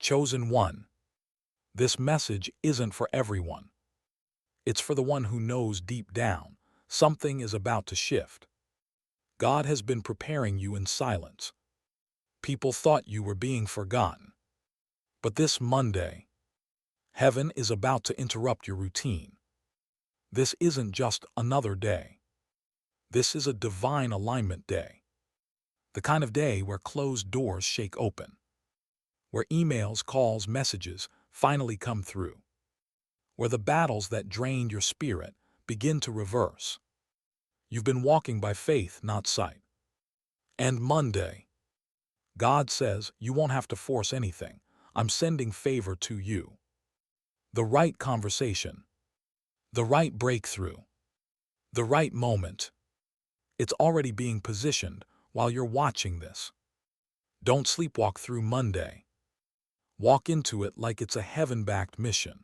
Chosen one. This message isn't for everyone. It's for the one who knows deep down something is about to shift. God has been preparing you in silence. People thought you were being forgotten. But this Monday, heaven is about to interrupt your routine. This isn't just another day. This is a divine alignment day. The kind of day where closed doors shake open. Where emails, calls, messages finally come through. Where the battles that drained your spirit begin to reverse. You've been walking by faith, not sight. And Monday, God says you won't have to force anything. I'm sending favor to you. The right conversation. The right breakthrough. The right moment. It's already being positioned while you're watching this. Don't sleepwalk through Monday. Walk into it like it's a heaven-backed mission.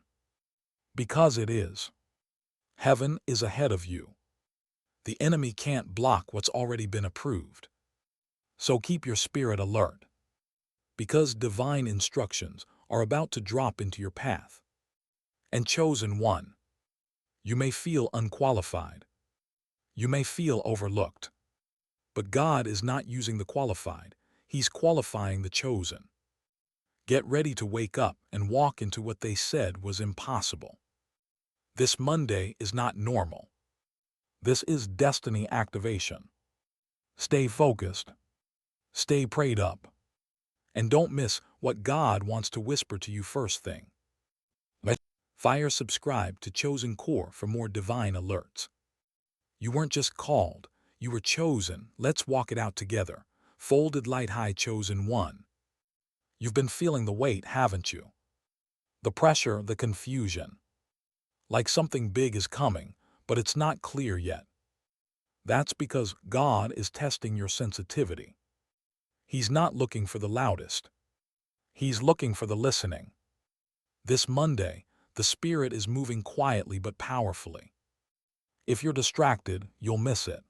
Because it is. Heaven is ahead of you. The enemy can't block what's already been approved. So keep your spirit alert. Because divine instructions are about to drop into your path. And chosen one. You may feel unqualified. You may feel overlooked. But God is not using the qualified. He's qualifying the chosen. Get ready to wake up and walk into what they said was impossible. This Monday is not normal. This is destiny activation. Stay focused. Stay prayed up. And don't miss what God wants to whisper to you first thing. Fire subscribe to Chosen Core for more divine alerts. You weren't just called, you were chosen. Let's walk it out together. Folded light high chosen one. You've been feeling the weight, haven't you? The pressure, the confusion. Like something big is coming, but it's not clear yet. That's because God is testing your sensitivity. He's not looking for the loudest. He's looking for the listening. This Monday, the Spirit is moving quietly but powerfully. If you're distracted, you'll miss it.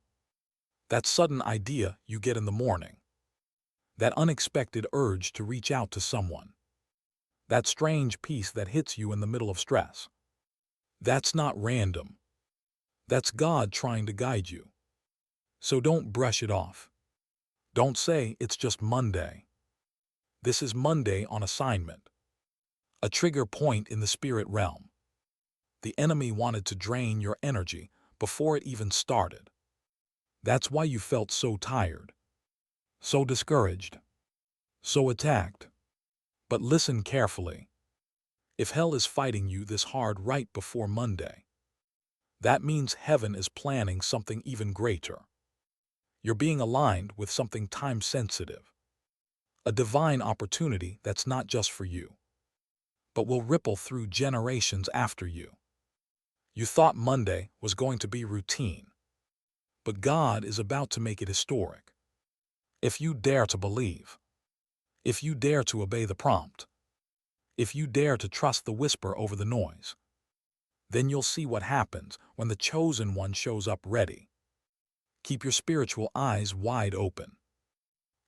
That sudden idea you get in the morning. That unexpected urge to reach out to someone. That strange peace that hits you in the middle of stress. That's not random. That's God trying to guide you. So don't brush it off. Don't say it's just Monday. This is Monday on assignment. A trigger point in the spirit realm. The enemy wanted to drain your energy before it even started. That's why you felt so tired, so discouraged, so attacked. But listen carefully. If hell is fighting you this hard right before Monday, that means heaven is planning something even greater. You're being aligned with something time-sensitive. A divine opportunity that's not just for you, but will ripple through generations after you. You thought Monday was going to be routine, but God is about to make it historic. If you dare to believe, if you dare to obey the prompt, if you dare to trust the whisper over the noise, then you'll see what happens when the chosen one shows up ready. Keep your spiritual eyes wide open.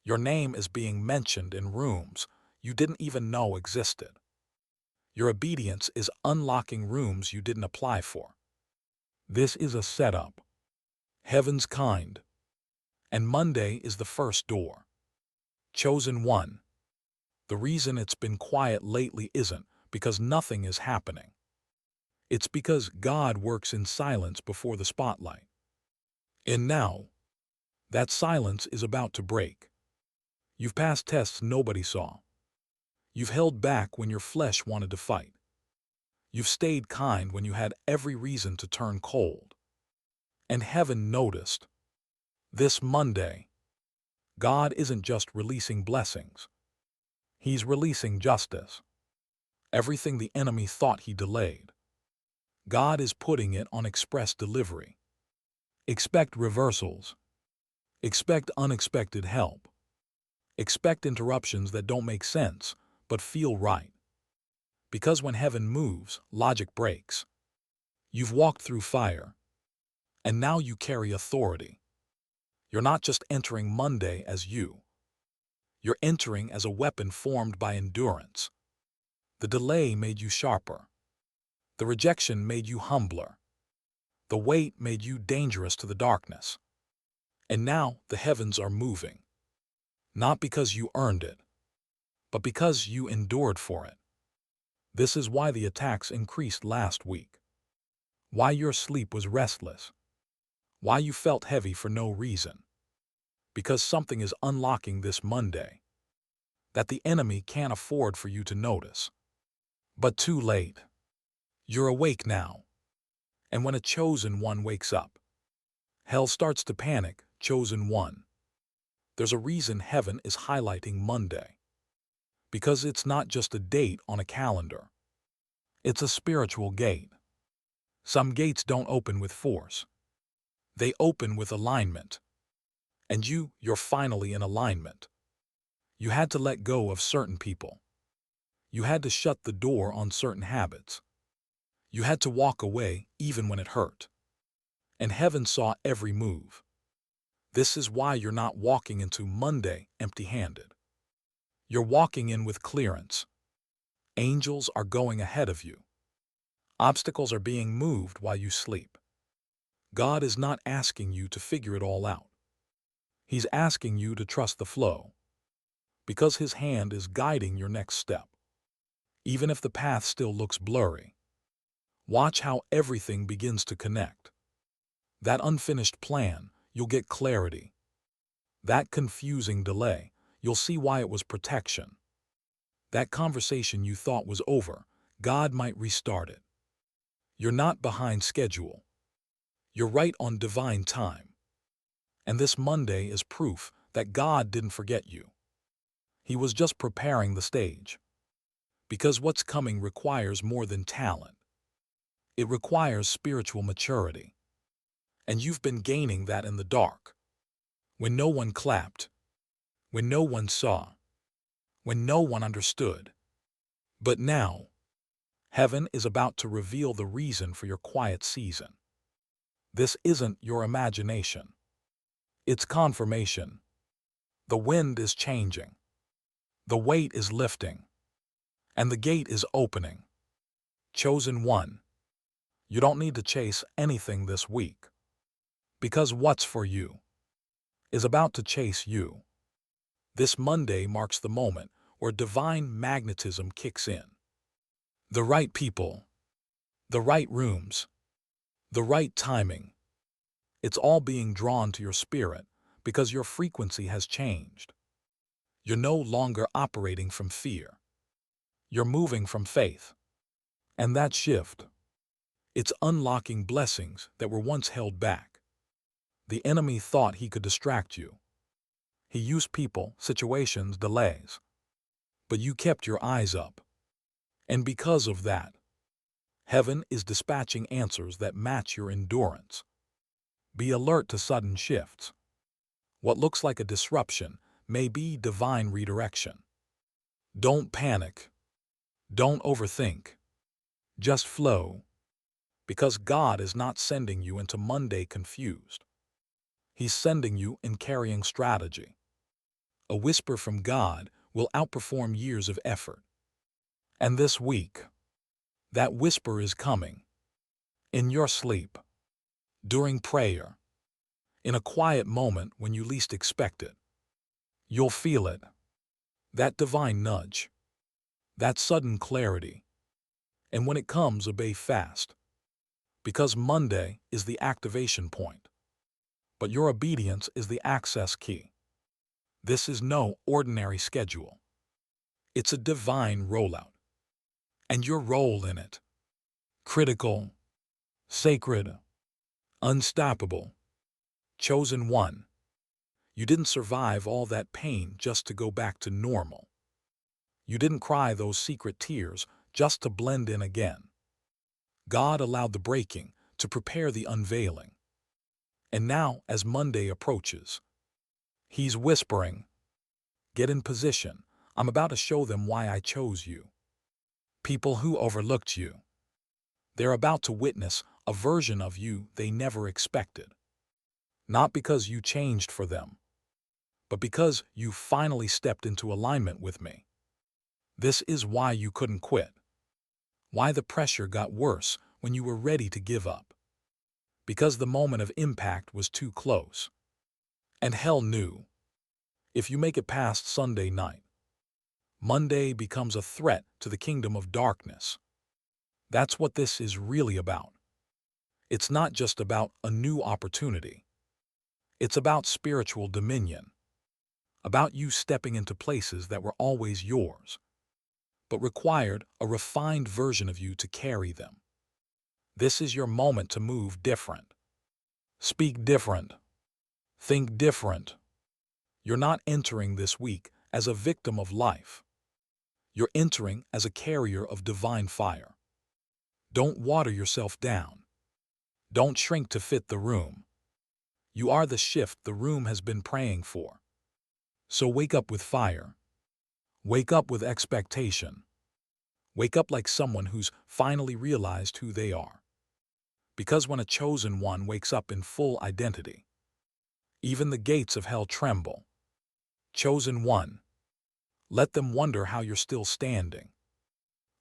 Your name is being mentioned in rooms you didn't even know existed. Your obedience is unlocking rooms you didn't apply for. This is a setup. Heaven's kind. And Monday is the first door. Chosen one. The reason it's been quiet lately isn't because nothing is happening. It's because God works in silence before the spotlight. And now, that silence is about to break. You've passed tests nobody saw. You've held back when your flesh wanted to fight. You've stayed kind when you had every reason to turn cold. And heaven noticed. This Monday, God isn't just releasing blessings. He's releasing justice. Everything the enemy thought he delayed, God is putting it on express delivery. Expect reversals. Expect unexpected help. Expect interruptions that don't make sense, but feel right. Because when heaven moves, logic breaks. You've walked through fire, and now you carry authority. You're not just entering Monday as you. You're entering as a weapon formed by endurance, The delay made you sharper. The rejection made you humbler. The weight made you dangerous to the darkness. And now the heavens are moving, not because you earned it, but because you endured for it. This is why the attacks increased last week, why your sleep was restless, why you felt heavy for no reason. Because something is unlocking this Monday that the enemy can't afford for you to notice. But too late. You're awake now. And when a chosen one wakes up, hell starts to panic. Chosen one. There's a reason heaven is highlighting Monday. Because it's not just a date on a calendar. It's a spiritual gate. Some gates don't open with force. They open with alignment. And you're finally in alignment. You had to let go of certain people. You had to shut the door on certain habits. You had to walk away even when it hurt. And heaven saw every move. This is why you're not walking into Monday empty-handed. You're walking in with clearance. Angels are going ahead of you. Obstacles are being moved while you sleep. God is not asking you to figure it all out. He's asking you to trust the flow. Because His hand is guiding your next step. Even if the path still looks blurry. Watch how everything begins to connect. That unfinished plan, you'll get clarity. That confusing delay, you'll see why it was protection. That conversation you thought was over, God might restart it. You're not behind schedule. You're right on divine time. And this Monday is proof that God didn't forget you. He was just preparing the stage. Because what's coming requires more than talent. It requires spiritual maturity. And you've been gaining that in the dark. When no one clapped. When no one saw. When no one understood. But now, heaven is about to reveal the reason for your quiet season. This isn't your imagination. It's confirmation. The wind is changing. The weight is lifting. And the gate is opening. Chosen one. You don't need to chase anything this week. Because what's for you is about to chase you. This Monday marks the moment where divine magnetism kicks in. The right people, the right rooms, the right timing. It's all being drawn to your spirit because your frequency has changed. You're no longer operating from fear. You're moving from faith. And that shift, it's unlocking blessings that were once held back. The enemy thought he could distract you. He used people, situations, delays. But you kept your eyes up. And because of that, heaven is dispatching answers that match your endurance. Be alert to sudden shifts. What looks like a disruption may be divine redirection. Don't panic. Don't overthink. Just flow. Because God is not sending you into Monday confused. He's sending you in carrying strategy. A whisper from God will outperform years of effort. And this week, that whisper is coming. In your sleep. During prayer. In a quiet moment when you least expect it. You'll feel it. That divine nudge. That sudden clarity. And when it comes, obey fast. Because Monday is the activation point. But your obedience is the access key. This is no ordinary schedule. It's a divine rollout. And your role in it. Critical. Sacred. Unstoppable. Chosen one. You didn't survive all that pain just to go back to normal. You didn't cry those secret tears just to blend in again. God allowed the breaking to prepare the unveiling. And now, as Monday approaches, He's whispering, "Get in position. I'm about to show them why I chose you." People who overlooked you. They're about to witness a version of you they never expected. Not because you changed for them, but because you finally stepped into alignment with me. This is why you couldn't quit. Why the pressure got worse when you were ready to give up. Because the moment of impact was too close. And hell knew. If you make it past Sunday night, Monday becomes a threat to the kingdom of darkness. That's what this is really about. It's not just about a new opportunity. It's about spiritual dominion. About you stepping into places that were always yours, but required a refined version of you to carry them. This is your moment to move different. Speak different. Think different. You're not entering this week as a victim of life. You're entering as a carrier of divine fire. Don't water yourself down. Don't shrink to fit the room. You are the shift the room has been praying for. So wake up with fire. Wake up with expectation. Wake up like someone who's finally realized who they are. Because when a chosen one wakes up in full identity, even the gates of hell tremble. Chosen one. Let them wonder how you're still standing.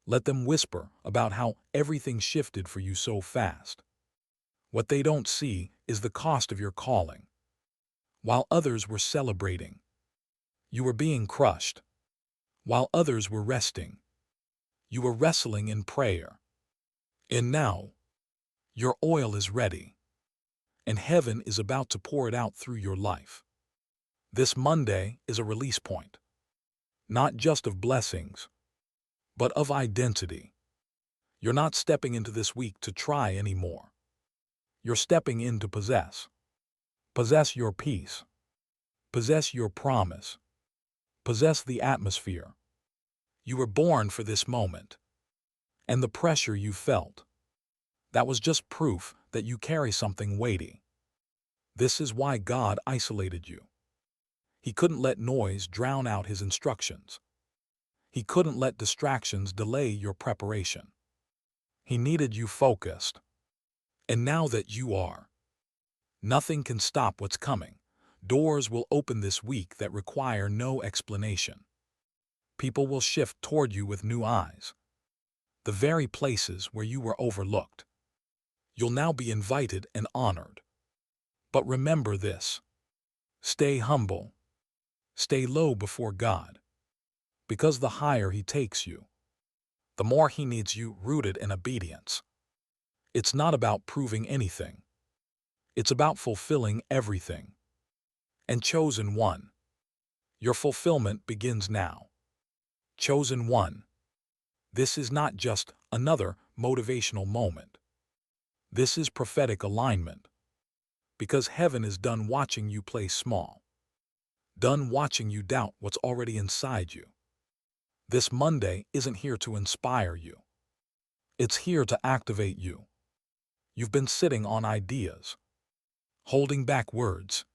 Let them whisper about how everything shifted for you so fast. What they don't see is the cost of your calling. While others were celebrating, you were being crushed. While others were resting, you were wrestling in prayer. And now, your oil is ready, and heaven is about to pour it out through your life. This Monday is a release point, not just of blessings, but of identity. You're not stepping into this week to try anymore. You're stepping in to possess. Possess your peace. Possess your promise. Possess the atmosphere. You were born for this moment. And the pressure you felt, that was just proof that you carry something weighty. This is why God isolated you. He couldn't let noise drown out his instructions. He couldn't let distractions delay your preparation. He needed you focused. And now that you are, nothing can stop what's coming. Doors will open this week that require no explanation. People will shift toward you with new eyes. The very places where you were overlooked. You'll now be invited and honored. But remember this. Stay humble. Stay low before God. Because the higher he takes you, the more he needs you rooted in obedience. It's not about proving anything. It's about fulfilling everything. And chosen one, your fulfillment begins now. Chosen one, this is not just another motivational moment. This is prophetic alignment. Because heaven is done watching you play small. Done watching you doubt what's already inside you. This Monday isn't here to inspire you. It's here to activate you. You've been sitting on ideas, holding back words,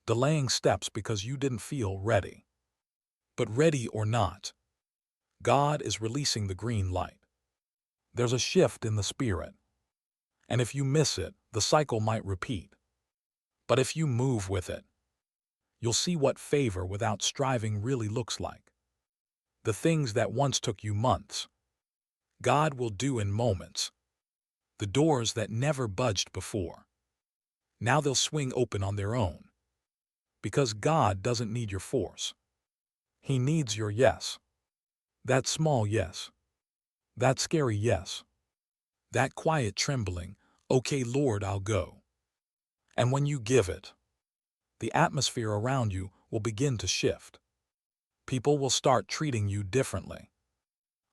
delaying steps because you didn't feel ready. But ready or not, God is releasing the green light. There's a shift in the spirit. And if you miss it, the cycle might repeat. But if you move with it, you'll see what favor without striving really looks like. The things that once took you months, God will do in moments. The doors that never budged before, now they'll swing open on their own. Because God doesn't need your force. He needs your yes. That small yes. That scary yes. That quiet trembling, okay Lord, I'll go. And when you give it, the atmosphere around you will begin to shift. People will start treating you differently.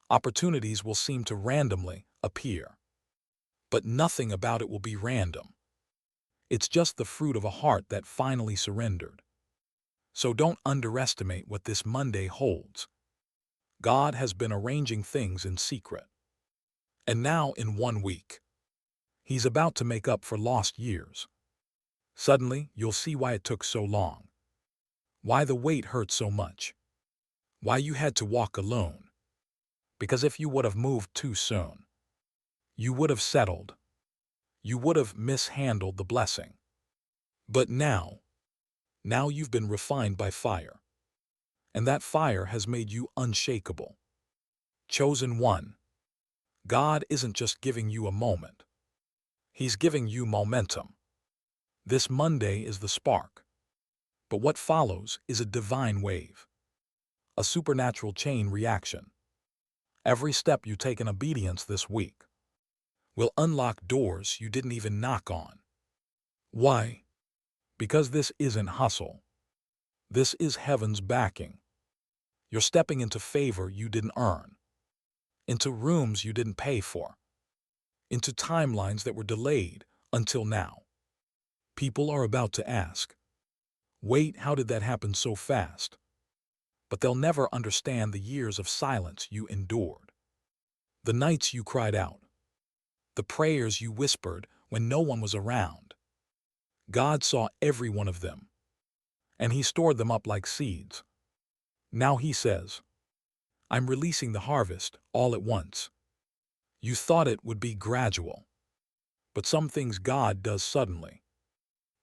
Opportunities will seem to randomly appear. But nothing about it will be random. It's just the fruit of a heart that finally surrendered. So don't underestimate what this Monday holds. God has been arranging things in secret. And now in 1 week, he's about to make up for lost years. Suddenly, you'll see why it took so long. Why the wait hurt so much. Why you had to walk alone. Because if you would have moved too soon, you would have settled. You would have mishandled the blessing. But now you've been refined by fire. And that fire has made you unshakable. Chosen one, God isn't just giving you a moment. He's giving you momentum. This Monday is the spark. But what follows is a divine wave, a supernatural chain reaction. Every step you take in obedience this week will unlock doors you didn't even knock on. Why? Because this isn't hustle. This is heaven's backing. You're stepping into favor you didn't earn, into rooms you didn't pay for, into timelines that were delayed until now. People are about to ask, wait, how did that happen so fast? But they'll never understand the years of silence you endured, the nights you cried out, the prayers you whispered when no one was around. God saw every one of them, and He stored them up like seeds. Now He says, I'm releasing the harvest all at once. You thought it would be gradual, but some things God does suddenly.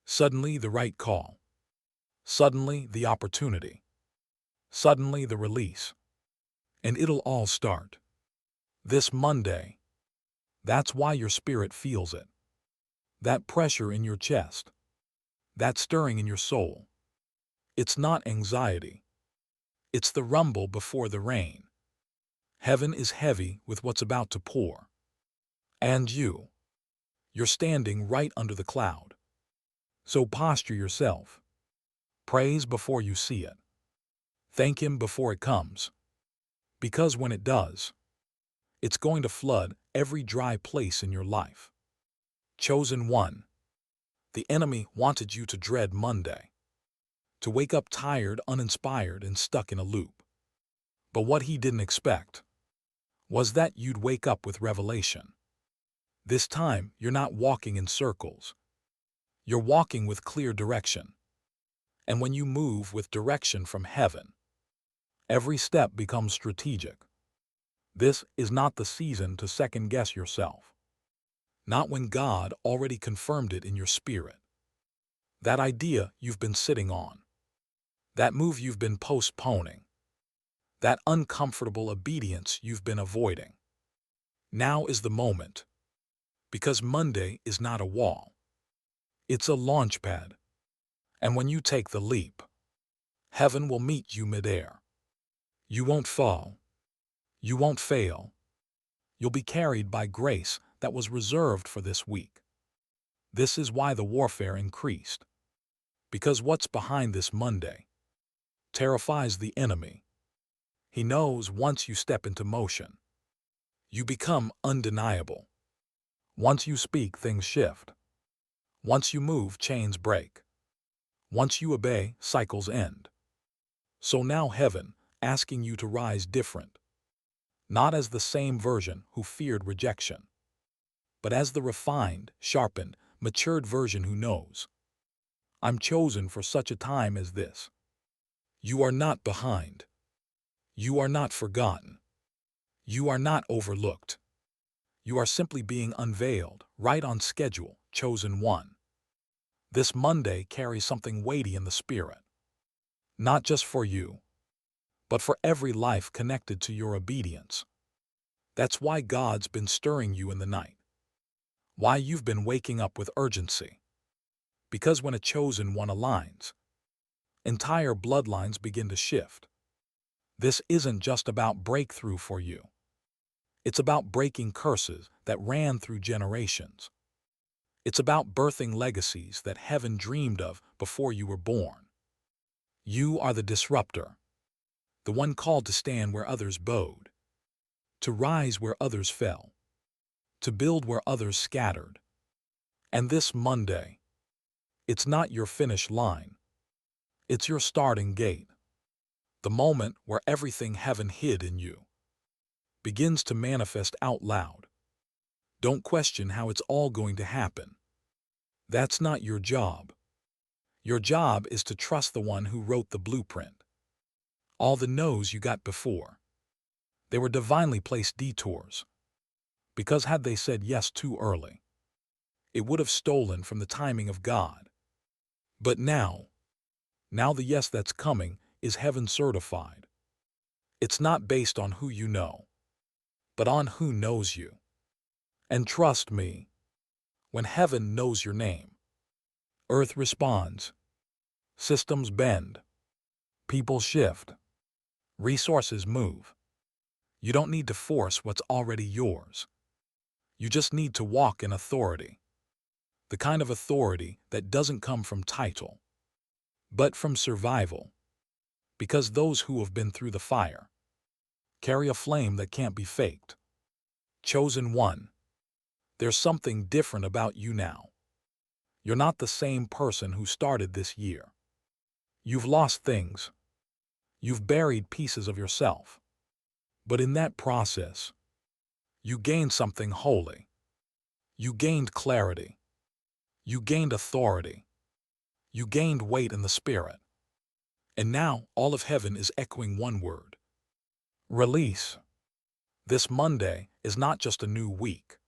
Suddenly the right call. Suddenly the opportunity. Suddenly the release. And it'll all start this Monday. That's why your spirit feels it. That pressure in your chest. That stirring in your soul. It's not anxiety. It's the rumble before the rain. Heaven is heavy with what's about to pour. And you're standing right under the cloud. So posture yourself. Praise before you see it. Thank Him before it comes. Because when it does, it's going to flood every dry place in your life. Chosen one, the enemy wanted you to dread Monday, to wake up tired, uninspired, and stuck in a loop. But what he didn't expect was that you'd wake up with revelation. This time, you're not walking in circles. You're walking with clear direction. And when you move with direction from heaven, every step becomes strategic. This is not the season to second-guess yourself. Not when God already confirmed it in your spirit. That idea you've been sitting on. That move you've been postponing. That uncomfortable obedience you've been avoiding. Now is the moment. Because Monday is not a wall. It's a launch pad. And when you take the leap, heaven will meet you midair. You won't fall. You won't fail. You'll be carried by grace that was reserved for this week. This is why the warfare increased. Because what's behind this Monday terrifies the enemy. He knows once you step into motion, you become undeniable. Once you speak, things shift. Once you move, chains break. Once you obey, cycles end. So now heaven asking you to rise different. Not as the same version who feared rejection, but as the refined, sharpened, matured version who knows, I'm chosen for such a time as this. You are not behind. You are not forgotten. You are not overlooked. You are simply being unveiled, right on schedule, chosen one. This Monday carries something weighty in the spirit. Not just for you, but for every life connected to your obedience. That's why God's been stirring you in the night. Why you've been waking up with urgency. Because when a chosen one aligns, entire bloodlines begin to shift. This isn't just about breakthrough for you. It's about breaking curses that ran through generations. It's about birthing legacies that heaven dreamed of before you were born. You are the disruptor, the one called to stand where others bowed, to rise where others fell, to build where others scattered. And this Monday, it's not your finish line. It's your starting gate. The moment where everything heaven hid in you begins to manifest out loud. Don't question how it's all going to happen. That's not your job. Your job is to trust the one who wrote the blueprint. All the no's you got before, they were divinely placed detours. Because had they said yes too early, it would have stolen from the timing of God. But now the yes that's coming is heaven certified. It's not based on who you know. but on who knows you. And trust me, when heaven knows your name, earth responds, systems bend, people shift, resources move. You don't need to force what's already yours. You just need to walk in authority. The kind of authority that doesn't come from title, but from survival. Because those who have been through the fire carry a flame that can't be faked. Chosen one, there's something different about you now. You're not the same person who started this year. You've lost things. You've buried pieces of yourself. But in that process, you gained something holy. You gained clarity. You gained authority. You gained weight in the spirit. And now all of heaven is echoing one word: release. This Monday is not just a new week.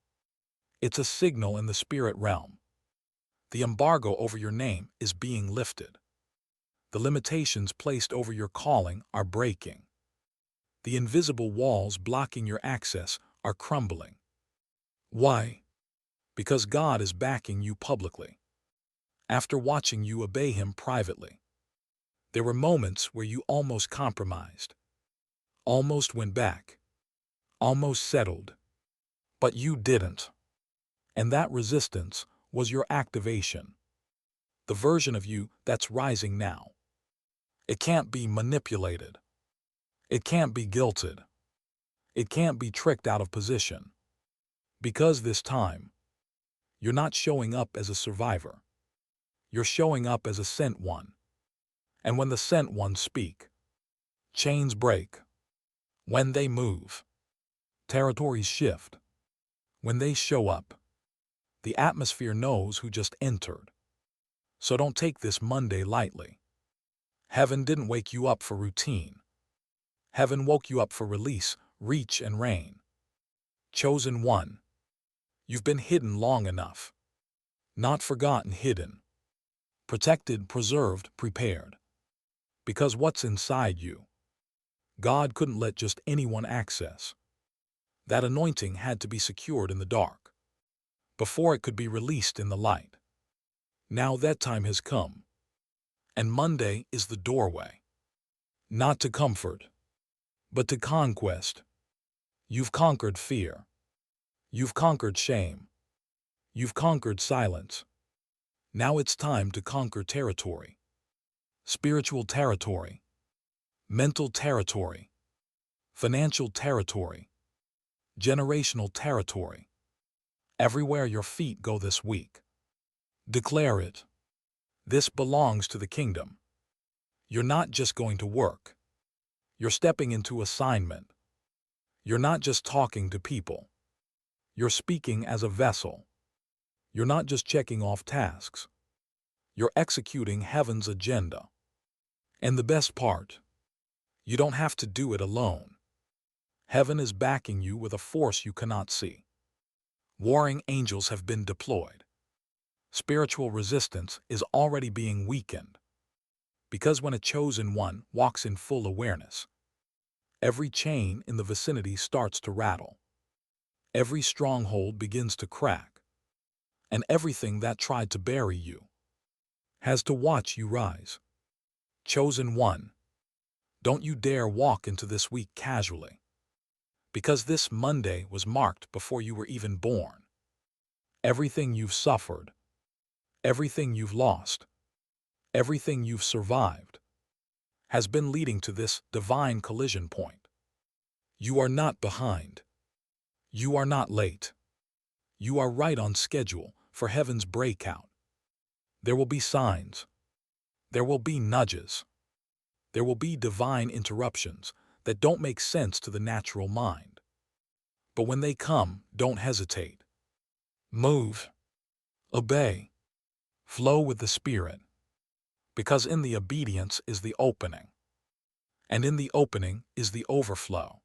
It's a signal in the spirit realm. The embargo over your name is being lifted. The limitations placed over your calling are breaking. The invisible walls blocking your access are crumbling. Why? Because God is backing you publicly. After watching you obey Him privately, there were moments where you almost compromised, almost went back, almost settled, but you didn't. And that resistance was your activation, the version of you that's rising now. It can't be manipulated. It can't be guilted. It can't be tricked out of position. Because this time, you're not showing up as a survivor. You're showing up as a sent one. And when the sent ones speak, chains break. When they move, territories shift. When they show up, the atmosphere knows who just entered. So don't take this Monday lightly. Heaven didn't wake you up for routine. Heaven woke you up for release, reach, and reign. Chosen one, you've been hidden long enough. Not forgotten, hidden. Protected, preserved, prepared. Because what's inside you, God couldn't let just anyone access. That anointing had to be secured in the dark, before it could be released in the light. Now that time has come. And Monday is the doorway. Not to comfort, but to conquest. You've conquered fear. You've conquered shame. You've conquered silence. Now it's time to conquer territory. Spiritual territory. Mental territory. Financial territory. Generational territory. Everywhere your feet go this week, declare it. This belongs to the kingdom. You're not just going to work. You're stepping into assignment. You're not just talking to people. You're speaking as a vessel. You're not just checking off tasks. You're executing heaven's agenda. And the best part, you don't have to do it alone. Heaven is backing you with a force you cannot see. Warring angels have been deployed. Spiritual resistance is already being weakened. Because when a chosen one walks in full awareness, every chain in the vicinity starts to rattle. Every stronghold begins to crack. And everything that tried to bury you has to watch you rise. Chosen one, don't you dare walk into this week casually. Because this Monday was marked before you were even born. Everything you've suffered, everything you've lost, everything you've survived, has been leading to this divine collision point. You are not behind. You are not late. You are right on schedule for heaven's breakout. There will be signs. There will be nudges. There will be divine interruptions that don't make sense to the natural mind. But when they come, don't hesitate. Move. Obey. Flow with the Spirit. Because in the obedience is the opening. And in the opening is the overflow.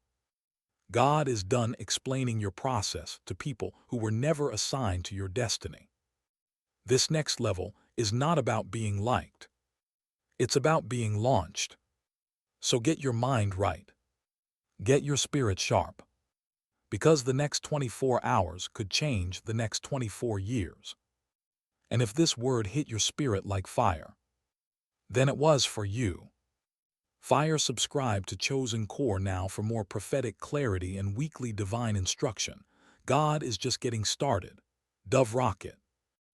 God is done explaining your process to people who were never assigned to your destiny. This next level is not about being liked. It's about being launched. So get your mind right. Get your spirit sharp. because the next 24 hours could change the next 24 years. And if this word hit your spirit like fire, then it was for you. Fire, subscribe to Chosen Core now for more prophetic clarity and weekly divine instruction. God is just getting started. Dove Rocket.